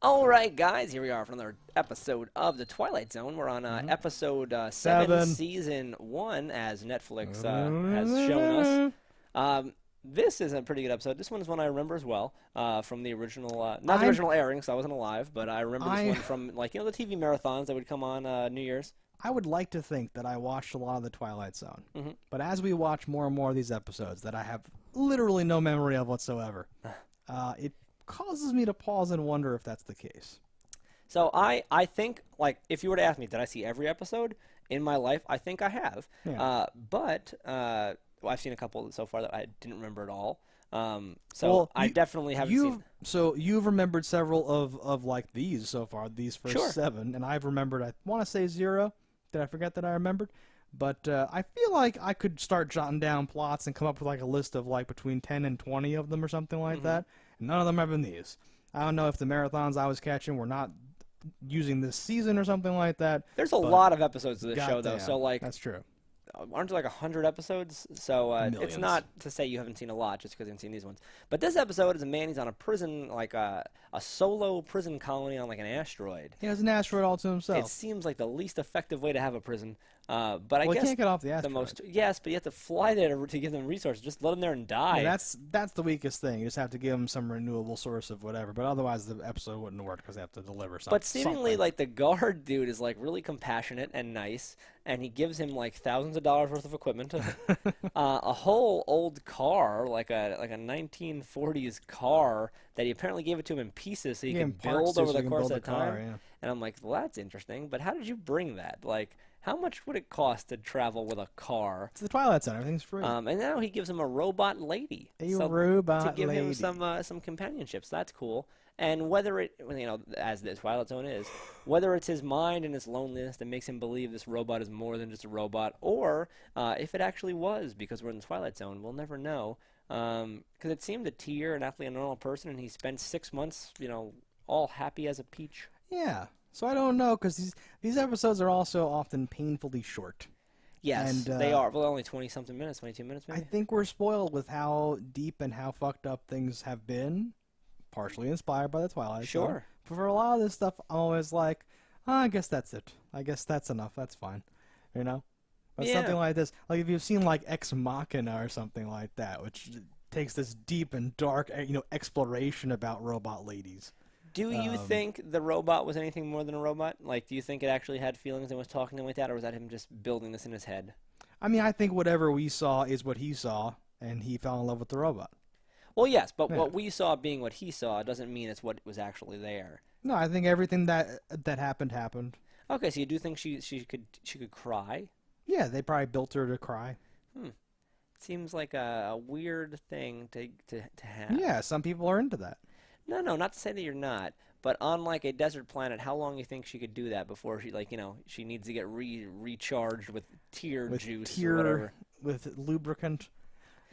All right, guys, here we are for another episode of the Twilight Zone. We're on episode 7, season 1, as Netflix has shown us. This is a pretty good episode. This one is one I remember as well from the original, not the original airing, so I wasn't alive, but I remember this one from, like, the TV marathons that would come on New Year's. I would like to think that I watched a lot of the Twilight Zone, but as we watch more and more of these episodes that I have literally no memory of whatsoever, it causes me to pause and wonder if that's the case. So I think, like, if you were to ask me, did I see every episode in my life? I think I have. Yeah. But I've seen a couple so far that I didn't remember at all. I definitely haven't seen. So you've remembered several of like these so far, these first 7, and I've remembered, I want to say 0. Did I forget that I remembered? But I feel like I could start jotting down plots and come up with like a list of like between 10 and 20 of them or something like that. And none of them have been these. I don't know if the marathons I was catching were not using this season or something like that. There's a lot of episodes of this show, though. So like, that's true. Aren't there like 100 episodes? So it's not to say you haven't seen a lot just because you haven't seen these ones. But this episode is a man, he's on a prison, like a solo prison colony on like an asteroid. He has an asteroid all to himself. It seems like the least effective way to have a prison. But I guess he can't get off the asteroid. Yes, but you have to fly there to give them resources. Just let them there and die. Yeah, that's the weakest thing. You just have to give them some renewable source of whatever. But otherwise, the episode wouldn't work because they have to deliver something. But seemingly, like, the guard dude is like really compassionate and nice, and he gives him like thousands of dollars worth of equipment, a whole old car, like a 1940s car that he apparently gave it to him in pieces so he can build over the course of time. Yeah. And I'm like, well, that's interesting. But how did you bring that? Like, how much would it cost to travel with a car? It's the Twilight Zone. Everything's free. And now he gives him a robot lady. Robot to give lady. him some companionship. So that's cool. And whether it, as the Twilight Zone is, whether it's his mind and his loneliness that makes him believe this robot is more than just a robot, or if it actually was, because we're in the Twilight Zone, we'll never know. Because it seemed that Tyr, an athlete, a normal person, and he spent 6 months, all happy as a peach. Yeah. So I don't know, because these episodes are also often painfully short. Yes, they are. Well, only 20-something minutes, 22 minutes maybe. I think we're spoiled with how deep and how fucked up things have been, partially inspired by the Twilight Zone. Sure. But for a lot of this stuff, I'm always like, I guess that's it. I guess that's enough. That's fine. But something like this, like if you've seen like Ex Machina or something like that, which takes this deep and dark, exploration about robot ladies. Do you think the robot was anything more than a robot? Like, do you think it actually had feelings and was talking to him like that, or was that him just building this in his head? I mean, I think whatever we saw is what he saw, and he fell in love with the robot. Well, yes, but what we saw being what he saw doesn't mean it's what was actually there. No, I think everything that happened. Okay, so you do think she could cry? Yeah, they probably built her to cry. Seems like a weird thing to have. Yeah, some people are into that. No, not to say that you're not, but on like a desert planet, how long do you think she could do that before she she needs to get recharged with tear juice or whatever? With lubricant?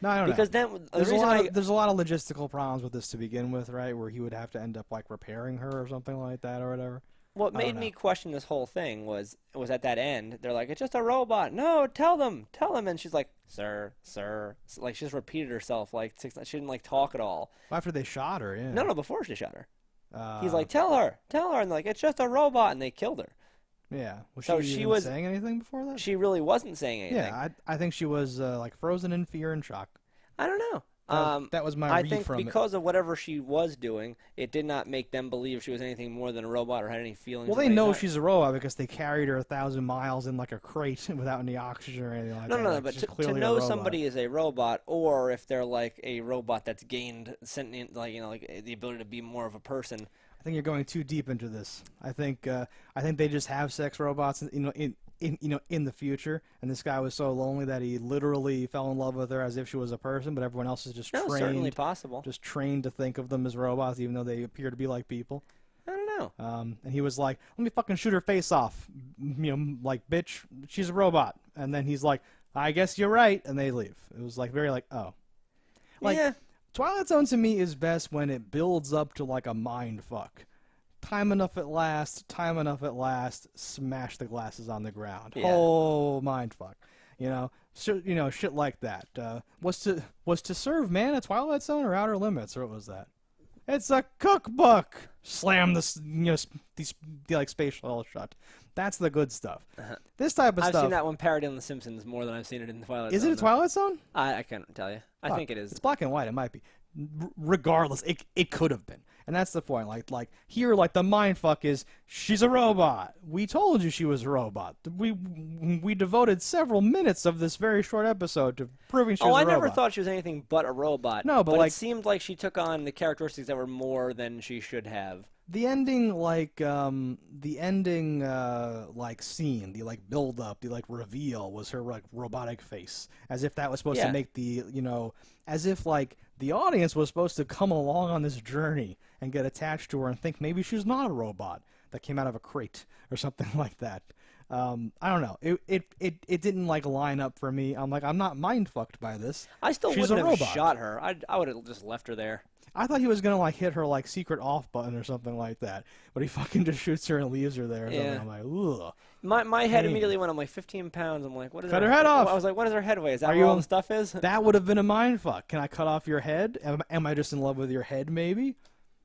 No, I don't know. Because then there's a lot of logistical problems with this to begin with, right? Where he would have to end up like repairing her or something like that or whatever. What made me question this whole thing was at that end, they're like, it's just a robot. No, tell them. And she's like, sir. Like, she just repeated herself. Like, she didn't, like, talk at all. After they shot her, yeah. No, before she shot her. He's like, tell her. And they're like, it's just a robot. And they killed her. Yeah. Was she was saying anything before that? She really wasn't saying anything. Yeah, I think she was, like, frozen in fear and shock. I don't know. That was my read from it. I think because of whatever she was doing, it did not make them believe she was anything more than a robot or had any feelings. Well, they know she's a robot because they carried her 1,000 miles in like a crate without any oxygen or anything like that. No, but to know somebody is a robot, or if they're like a robot that's gained sentient, like the ability to be more of a person. I think you're going too deep into this. I think they just have sex robots, in the future, and this guy was so lonely that he literally fell in love with her as if she was a person, but everyone else is just trained. Certainly possible. Just trained to think of them as robots, even though they appear to be like people. I don't know. And he was like, "Let me fucking shoot her face off," like, bitch, she's a robot. And then he's like, "I guess you're right," and they leave. It was like very like, oh, like Twilight Zone to me is best when it builds up to like a mind fuck. Time enough at last, smash the glasses on the ground. Yeah. Oh, mindfuck. Shit like that. Was to serve man a Twilight Zone or Outer Limits, or what was that? It's a cookbook! slam this, these like space shuttle shut. That's the good stuff. This type of I've stuff. seen that one parodied on The Simpsons more than I've seen it in Twilight Zone. Is it a Twilight Zone? I can't tell you. I think it is. It's black and white. It might be. Regardless, it could have been. And that's the point. Like here, like the mindfuck is she's a robot. We told you she was a robot. We devoted several minutes of this very short episode to proving she was a robot. I never thought she was anything but a robot. No, but like, it seemed like she took on the characteristics that were more than she should have. The ending, like scene, the like build up, the like reveal was her like robotic face, as if that was supposed to make the as if like the audience was supposed to come along on this journey and get attached to her and think maybe she's not a robot that came out of a crate or something like that. I don't know. It didn't like line up for me. I'm like, I'm not mind fucked by this. I still She's wouldn't a have robot. shot her. I would have just left her there. I thought he was gonna like hit her like secret off button or something like that, but he fucking just shoots her and leaves her there. Yeah. I'm like, ugh. My head immediately went. I'm like 15 pounds. I'm like, what is Cut her head off. I was like, what is her head weigh? Is that where all the stuff is? That would have been a mind fuck. Can I cut off your head? Am I just in love with your head? Maybe,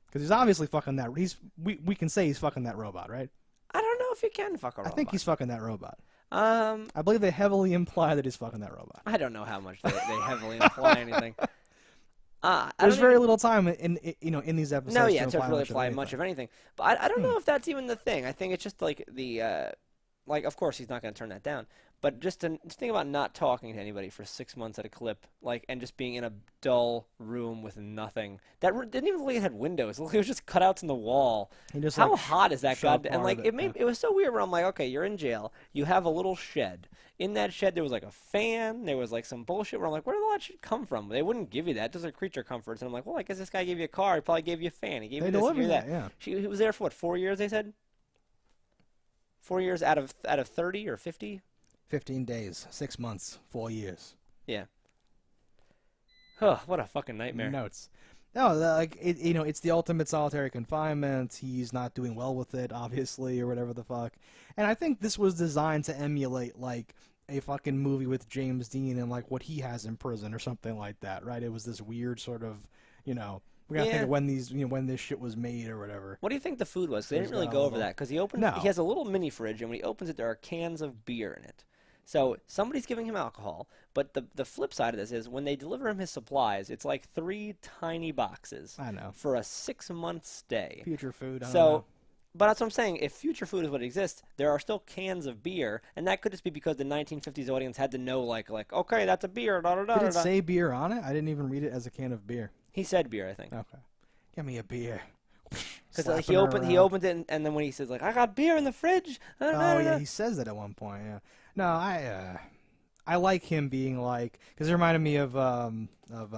because he's obviously fucking that. We can say he's fucking that robot, right? I don't know if he can fuck a robot. I think he's fucking that robot. I believe they heavily imply that he's fucking that robot. I don't know how much they heavily imply anything. There's very little time in these episodes. No, yeah, to to really apply much of anything. But I don't know if that's even the thing. I think it's just like the like, of course he's not going to turn that down. But just to think about not talking to anybody for 6 months at a clip, like, and just being in a dull room with nothing. That didn't even look like it had windows. It was just cutouts in the wall. How hot is that goddamn? And like, it was so weird. Where I'm like, okay, you're in jail. You have a little shed. In that shed, there was like a fan. There was like some bullshit. Where I'm like, where did all that shit come from? They wouldn't give you that. Those are creature comforts. And I'm like, well, I guess this guy gave you a car. He probably gave you a fan. He gave you this. He gave you that. Yeah. He was there for what, 4 years? They said. 4 years out of 30 or 50. 15 days, 6 months, 4 years. Yeah. Oh, what a fucking nightmare. Notes. No, like it's the ultimate solitary confinement. He's not doing well with it, obviously, or whatever the fuck. And I think this was designed to emulate like a fucking movie with James Dean and like what he has in prison or something like that, right? It was this weird sort of, we gotta think of when when this shit was made or whatever. What do you think the food was? They didn't really go over that because he has a little mini fridge, and when he opens it, there are cans of beer in it. So somebody's giving him alcohol, but the flip side of this is when they deliver him his supplies, it's like 3 tiny boxes. I know. For a 6-month stay. Future food. I don't know. But that's what I'm saying. If future food is what exists, there are still cans of beer, and that could just be because the 1950s audience had to know, like okay, that's a beer. Da, da, da, Did it da. say beer on it? I didn't even read it as a can of beer. He said beer, I think. Okay. Give me a beer. Because he opened it, and then when he says I got beer in the fridge. Yeah, he says that at one point. Yeah. No, I like him being like, because it reminded me of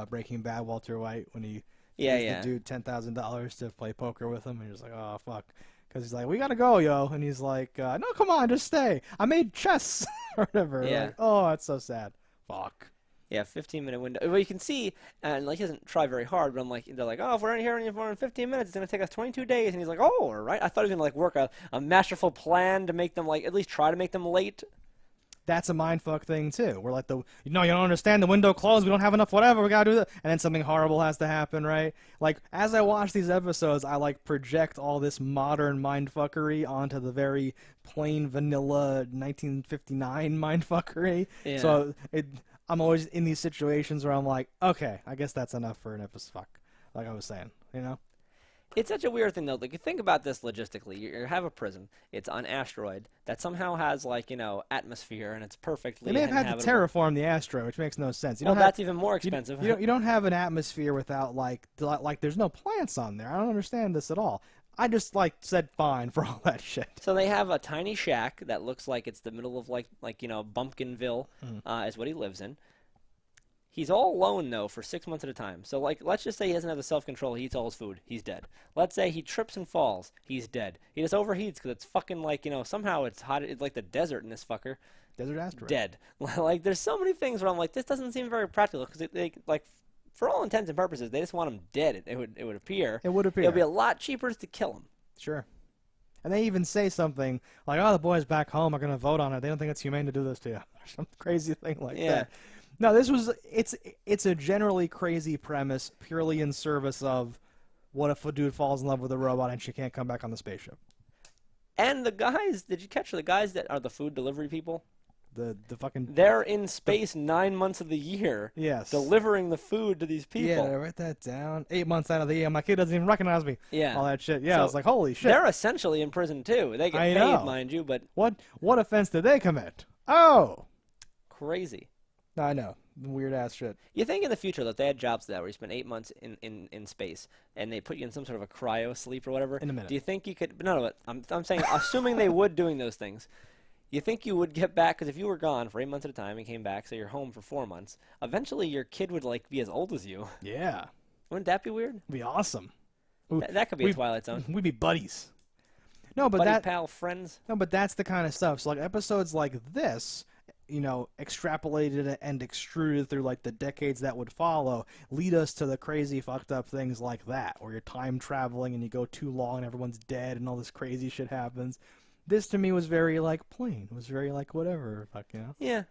Breaking Bad, Walter White, when he gives the dude $10,000 to play poker with him, and he's like, oh fuck, because he's like, we gotta go, yo, and he's like, no, come on, just stay. I made chess or whatever. Yeah. Like, oh, that's so sad. Fuck. Yeah, 15-minute window. Well, you can see, and like he doesn't try very hard, but they're like, oh, if we're in here in 15 minutes, it's gonna take us 22 days, and he's like, oh, all right. I thought he was gonna like work a masterful plan to make them like at least try to make them late. That's a mindfuck thing too. We're like you don't understand. The window closed. We don't have enough. Whatever. We gotta do that. And then something horrible has to happen, right? Like as I watch these episodes, I like project all this modern mindfuckery onto the very plain vanilla 1959 mindfuckery. Yeah. So I'm always in these situations where I'm like, okay, I guess that's enough for an episode. Fuck, like I was saying, It's such a weird thing, though. Like, you think about this logistically. You have a prison. It's on an asteroid that somehow has, like, atmosphere, and it's perfectly They may have had to terraform the asteroid, which makes no sense. That's even more expensive. You don't have an atmosphere without, like, there's no plants on there. I don't understand this at all. I just, said fine for all that shit. So they have a tiny shack that looks like it's the middle of, Bumpkinville is what he lives in. He's all alone, though, for 6 months at a time. So, let's just say he doesn't have the self-control. He eats all his food. He's dead. Let's say he trips and falls. He's dead. He just overheats because it's fucking, somehow it's hot. It's like the desert in this fucker. Desert asteroid. Dead. There's so many things where I'm like, this doesn't seem very practical because, for all intents and purposes, they just want him dead. It would appear. It would appear. It would be a lot cheaper just to kill him. Sure. And they even say something like, oh, the boys back home are going to vote on it. They don't think it's humane to do this to you. Or some crazy thing like that. No, it's a generally crazy premise purely in service of what if a dude falls in love with a robot and she can't come back on the spaceship? And the guys, did you catch the guys that are the food delivery people? The fucking... They're in space 9 months of the year. Yes. Delivering the food to these people. Yeah, I write that down. 8 months out of the year, my kid doesn't even recognize me. Yeah. All that shit. Yeah, So I was like, holy shit. They're essentially in prison, too. They get I paid, know. mind you, but... What offense did they commit? Oh! Crazy. I know. Weird-ass shit. You think in the future that they had jobs that where you spend 8 months in space and they put you in some sort of a cryo sleep or whatever? In a minute. Do you think you could... No, I'm saying, assuming they would doing those things, you think you would get back... Because if you were gone for 8 months at a time and came back, so you're home for 4 months, eventually your kid would, like, be as old as you. Yeah. Wouldn't that be weird? It'd be awesome. That could be a Twilight Zone. We'd be buddies. No, but Buddy, pal, friends. No, but that's the kind of stuff. So, like, episodes like this, you know, extrapolated and extruded through, like, the decades that would follow, lead us to the crazy, fucked up things like that, where you're time traveling and you go too long and everyone's dead and all this crazy shit happens. This, to me, was very, like, plain. It was very, like, whatever, fuck, you know? Yeah.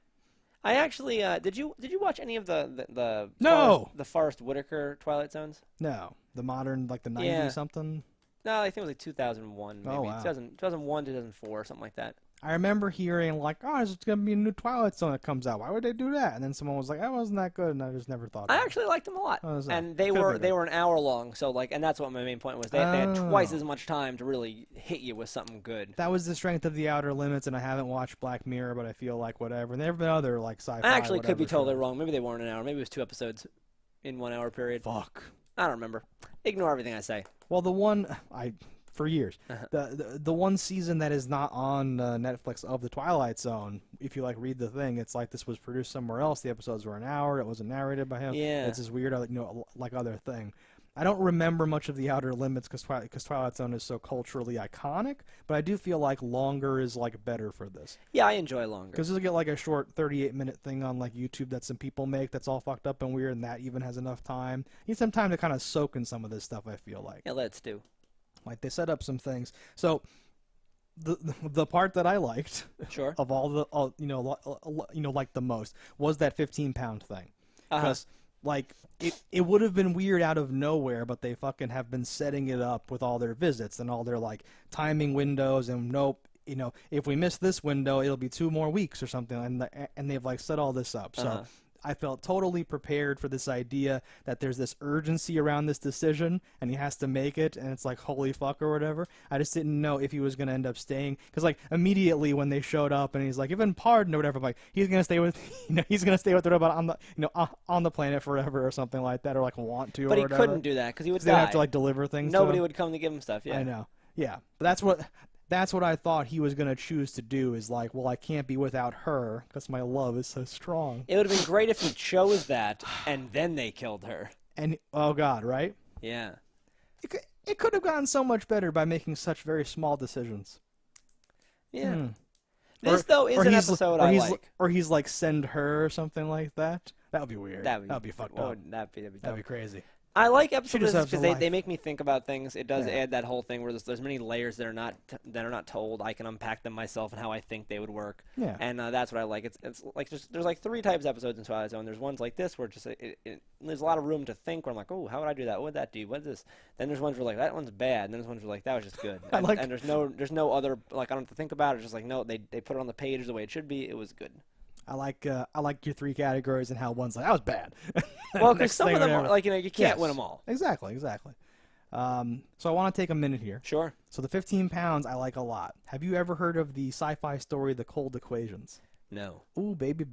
I actually, did you watch any of the No! the Forrest Whitaker Twilight Zones? No. The modern, like, the 90s Yeah. something? No, I think it was like 2001, maybe. Oh, wow. 2001, 2004, something like that. I remember hearing, like, oh, there's going to be a new Twilight Zone that comes out. Why would they do that? And then someone was like, that wasn't that good, and I just never thought I about actually liked them a lot. Oh, And they were an hour long, so like, and that's what my main point was. They had twice as much time to really hit you with something good. That was the strength of The Outer Limits, and I haven't watched Black Mirror, but I feel like whatever. And there have been other, like, sci-fi, I actually could be whatever totally shows. wrong. Maybe they weren't an hour. Maybe it was 2 episodes in 1 hour period. Fuck. I don't remember. Ignore everything I say. Well, the one for years, the one season that is not on Netflix of the Twilight Zone. If you like read the thing, it's like this was produced somewhere else. The episodes were an hour. It wasn't narrated by him. Yeah. It's this weird, you know, like other thing. I don't remember much of The Outer Limits because Twilight Zone is so culturally iconic, but I do feel like longer is like better for this. Yeah, I enjoy longer. Because you'll get like a short 38-minute thing on like YouTube that some people make that's all fucked up and weird, and that even has enough time. You need some time to kind of soak in some of this stuff, I feel like. Yeah, let's do. Like, they set up some things. So, the part that I liked, Sure. of all you know, like the most, was that 15-pound thing. Because, like, it would have been weird out of nowhere, but they fucking have been setting it up with all their visits and all their, like, timing windows, and nope, you know, if we miss this window, it'll be 2 more weeks or something, and they've, like, set all this up. So, I felt totally prepared for this idea that there's this urgency around this decision, and he has to make it, and it's like, holy fuck, or whatever. I just didn't know if he was going to end up staying, because, like, immediately when they showed up, and he's like, you've been pardoned, or whatever, I'm like, he's going to stay with, you know, he's going to stay with the robot on the, you know, on the planet forever, or something like that, or, like, want to, But or he whatever. couldn't do that, because he would They'd die. have to, like, deliver things Nobody to him. would come to give him stuff, yeah. I know. Yeah. But that's what I thought he was going to choose to do, is like, well, I can't be without her because my love is so strong. It would have been great if he chose that, and then they killed her. And, oh, God, right? Yeah. It could have gotten so much better by making such very small decisions. Yeah. This, though, is an episode I like. Or he's like, send her or something like that. That would be weird. That would be fucked up. That'd be crazy. I like episodes Should've because saved they make me think about things. It does Yeah. add that whole thing where there's many layers that are not told. I can unpack them myself and how I think they would work. Yeah. And that's what I like. It's like there's like 3 types of episodes in Twilight Zone. There's ones like this where just there's a lot of room to think. Where I'm like, oh, how would I do that? What would that do? What is this? Then there's ones where like that one's bad. And then there's ones where like that was just good. And, and there's no other, like, I don't have to think about it. It's just like, no, they put it on the page the way it should be. It was good. I like your 3 categories and how one's like, that was bad. Well, because some of them are like, you know, you can't win them all. Exactly. So I want to take a minute here. Sure. So the 15 pounds I like a lot. Have you ever heard of the sci-fi story The Cold Equations? No. Ooh, baby.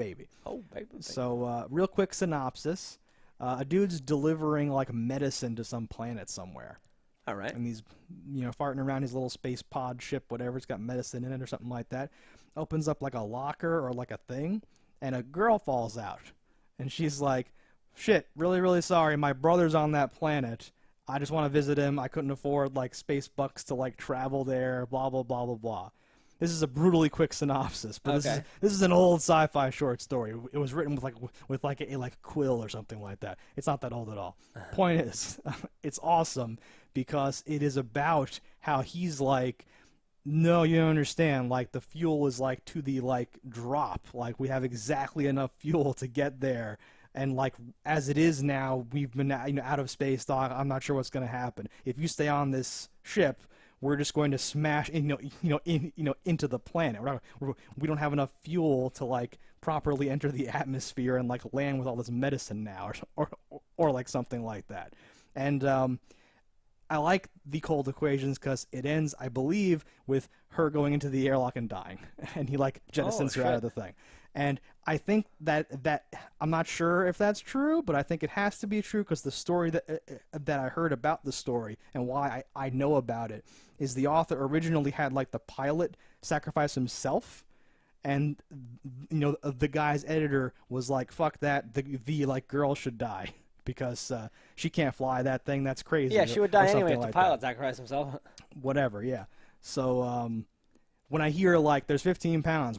Oh, baby. So real quick synopsis. A dude's delivering like medicine to some planet somewhere. All right. And he's, you know, farting around his little space pod ship, whatever. It's got medicine in it or something like that. Opens up like a locker or like a thing, and a girl falls out. And she's like, shit, really, really sorry. My brother's on that planet. I just want to visit him. I couldn't afford like space bucks to like travel there, blah, blah, blah, blah, blah. This is a brutally quick synopsis, but this is an old sci-fi short story. It was written with a quill or something like that. It's not that old at all. Point is, it's awesome because it is about how he's like, no, you don't understand. Like, the fuel is like to the like drop. Like, we have exactly enough fuel to get there, And like as it is now, we've been out of space. Doc, I'm not sure what's going to happen. If you stay on this ship, we're just going to smash into the planet. We don't have enough fuel to like properly enter the atmosphere and like land with all this medicine now, or like something like that. And I like the cold equations because it ends, I believe, with her going into the airlock and dying, and he like jettisons her out of the thing. And I think that I'm not sure if that's true, but I think it has to be true because the story that I heard about the story and why I know about it is the author originally had like the pilot sacrifice himself, and the guy's editor was like, "Fuck that, the like girl should die." Because she can't fly that thing. That's crazy. Yeah, she would die anyway if like the pilot sacrificed himself. Whatever, yeah. So when I hear, like, there's 15 pounds,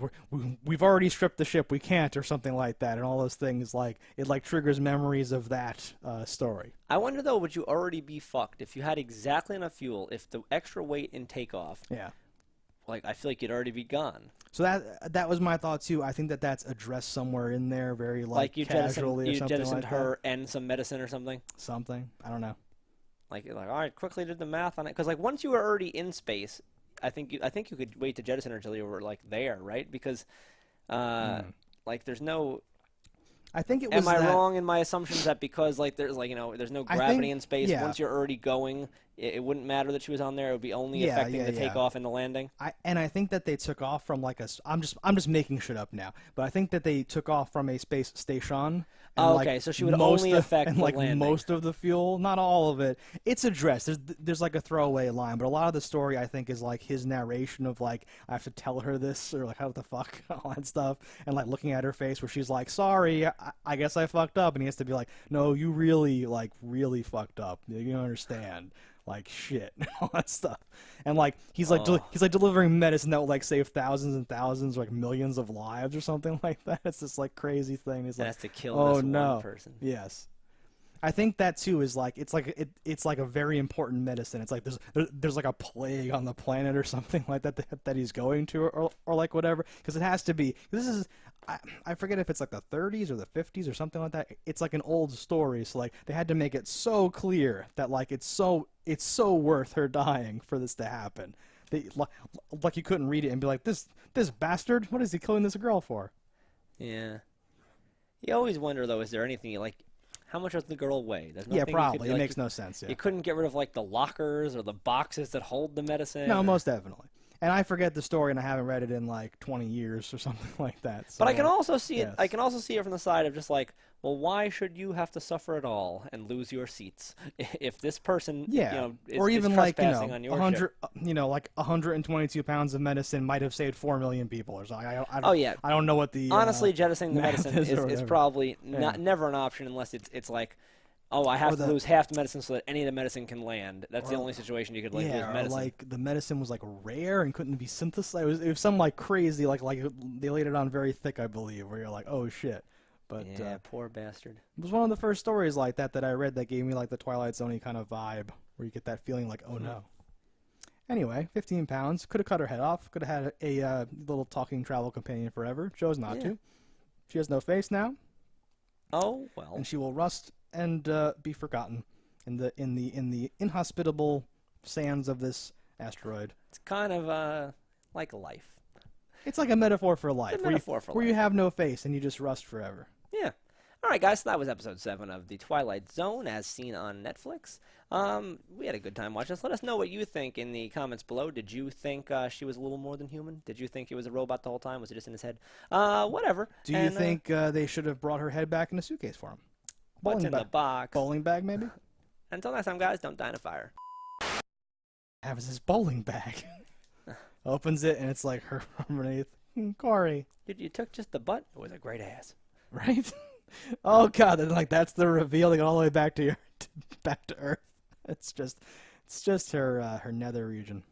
we've already stripped the ship, we can't, or something like that, and all those things, like, it, like, triggers memories of that story. I wonder, though, would you already be fucked if you had exactly enough fuel, if the extra weight in takeoff... Yeah. Like, I feel like you'd already be gone. So that was my thought, too. I think that's addressed somewhere in there, very, like you casually or something jettisoned like her that. and some medicine or something? Something. I don't know. Like, all right, quickly did the math on it. Because, like, once you were already in space, I think you could wait to jettison her until you were, like, there, right? Because, like, there's no... I think it was Am I wrong in my assumptions that because, like, there's, like, there's no gravity in space, yeah. once you're already going, it wouldn't matter that she was on there. It would be only affecting the takeoff and the landing. I think that they took off from, like, I'm just making shit up now, but I think that they took off from a space station. And, okay, so she would only affect the landing. Most of the fuel, not all of it. It's addressed. There's like a throwaway line, but a lot of the story, I think, is, like, his narration of, like, I have to tell her this, or, like, how the fuck, all that stuff, and, like, looking at her face where she's like, sorry, I guess I fucked up, and he has to be like, no, you really, like, really fucked up. You don't understand. Like, shit, all that stuff. And, like, he's delivering medicine that will, like, save thousands and thousands, like, millions of lives or something like that. It's this, like, crazy thing. He's like, has to kill this one person. Yes. I think that, too, is, like, it's like a very important medicine. It's like there's like, a plague on the planet or something like that that he's going to, or like, whatever. Because it has to be. This is... I forget if it's like the 30s or the 50s or something like that. It's like an old story, so like they had to make it so clear that like it's so worth her dying for this to happen. Like you couldn't read it and be like, this bastard, what is he killing this girl for? Yeah. You always wonder though, is there anything like, how much does the girl weigh? There's nothing probably. Could, it makes no sense. Yeah. You couldn't get rid of like the lockers or the boxes that hold the medicine. No, most definitely. And I forget the story, and I haven't read it in like 20 years or something like that. So, but I can also see it. yes. I can also see it from the side of just like, well, why should you have to suffer at all and lose your seats if this person, is, or even is like on your 100, ship. Like 122 pounds of medicine might have saved 4 million people or something. I don't know what the honestly jettisoning the medicine is probably never an option unless it's like. Oh, I have to lose half the medicine so that any of the medicine can land. That's the only situation you could lose medicine. Or like the medicine was like rare and couldn't be synthesized. It was some like crazy like they laid it on very thick, I believe, where you're like, oh shit. But yeah, poor bastard. It was one of the first stories like that I read that gave me like the Twilight Zone kind of vibe, where you get that feeling like, oh no. Anyway, 15 pounds. Could have cut her head off. Could have had a little talking travel companion forever. Chose not to. She has no face now. Oh well. And she will rust and be forgotten in the inhospitable sands of this asteroid. It's kind of like life. It's like a metaphor for life. It's a metaphor for life. Where you have no face and you just rust forever. Yeah. All right, guys. So that was episode 7 of The Twilight Zone, as seen on Netflix. We had a good time watching this. Let us know what you think in the comments below. Did you think she was a little more than human? Did you think it was a robot the whole time? Was it just in his head? Whatever. Do you think they should have brought her head back in a suitcase for him? What's in the box? Bowling bag, maybe? Until next time, guys, don't die in a fire. Have this bowling bag. Opens it, and it's like her underneath. Corey. Dude, you took just the butt? It was a great ass. Right? Oh, God. Then, like, that's the reveal. They go all the way back to Earth. It's just her nether region.